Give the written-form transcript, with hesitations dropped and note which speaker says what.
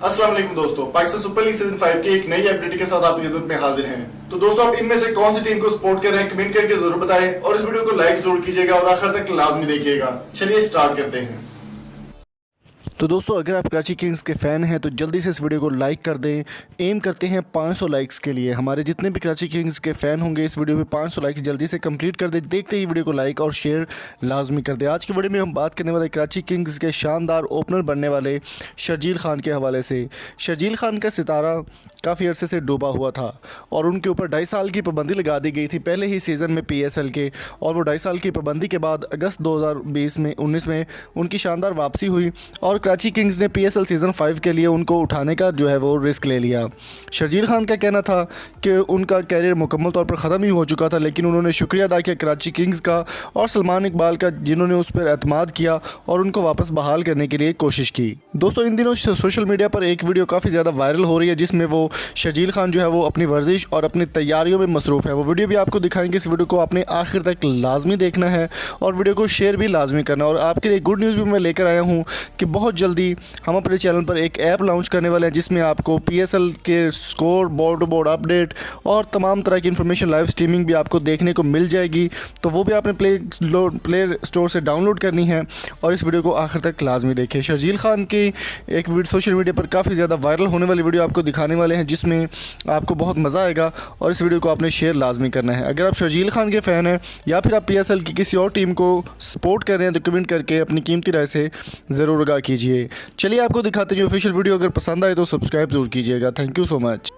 Speaker 1: अस्सलाम वालेकुम दोस्तों, पाकिस्तान सुपर लीग सीजन 5 की एक नई अपडेट के साथ आपकी खिदमत में हाजिर हैं। तो दोस्तों, आप इनमें से कौन सी टीम को सपोर्ट कर रहे हैं कमेंट करके जरूर बताएं और इस वीडियो को लाइक जरूर कीजिएगा और आखिर तक लाजमी देखिएगा। चलिए स्टार्ट करते हैं।
Speaker 2: तो दोस्तों, अगर आप कराची किंग्स के फ़ैन हैं तो जल्दी से इस वीडियो को लाइक कर दें। एम करते हैं 500 लाइक्स के लिए। हमारे जितने भी कराची किंग्स के फ़ैन होंगे इस वीडियो पे 500 लाइक्स जल्दी से कंप्लीट कर दें। देखते ही वीडियो को लाइक और शेयर लाजमी कर दें। आज की वीडियो में हम बात करने वाले कराची किंग्स के शानदार ओपनर बनने वाले शर्जील खान के हवाले से। शर्जील खान का सितारा काफ़ी अरसे से डूबा हुआ था और उनके ऊपर 2.5 साल की पाबंदी लगा दी गई थी पहले ही सीज़न में PSL के, और वो 2.5 साल की पाबंदी के बाद अगस्त 2019 में उनकी शानदार वापसी हुई और कराची किंग्स ने PSL सीज़न 5 के लिए उनको उठाने का जो है वो रिस्क ले लिया। शर्जील खान का कहना था कि उनका कैरियर मुकम्मल तौर पर ख़त्म ही हो चुका था, लेकिन उन्होंने शुक्रिया अदा किया कराची किंग्स का और सलमान इकबाल का, जिन्होंने उस पर एतमाद किया और उनको वापस बहाल करने के लिए कोशिश की। दोस्तों, इन दिनों सोशल मीडिया पर एक वीडियो काफ़ी ज़्यादा वायरल हो रही है जिसमें वो शर्जील खान जो है वो अपनी वर्जिश और अपनी तैयारियों में मसरूफ़ है। वो वीडियो भी आपको दिखाएंगे। इस वीडियो को आपने आखिर तक लाजमी देखना है और वीडियो को शेयर भी लाजमी करना। और आपके लिए गुड न्यूज़ भी मैं लेकर आया हूँ कि बहुत जल्दी हम अपने चैनल पर एक ऐप लॉन्च करने वाले हैं जिसमें आपको PSL के score, board to board update और तमाम तरह की इन्फॉर्मेशन, लाइव स्ट्रीमिंग भी आपको देखने को मिल जाएगी। तो वो भी आपने प्ले स्टोर से डाउनलोड करनी है और इस वीडियो को आखिर तक लाजमी देखें। शर्जील खान की एक सोशल मीडिया पर काफ़ी ज़्यादा वायरल होने वाली वीडियो आपको दिखाने वाले हैं जिसमें आपको बहुत मज़ा आएगा और इस वीडियो को आपने शेयर लाजमी करना है। अगर आप शर्जील खान के फ़ैन हैं या फिर आप PSL की किसी और टीम को सपोर्ट कर रहे हैं तो कमेंट करके अपनी कीमती राय से ज़रूर आगाह कीजिए। चलिए आपको दिखाते हैं ऑफिशियल वीडियो। अगर पसंद आए तो सब्सक्राइब जरूर कीजिएगा। Thank you so much.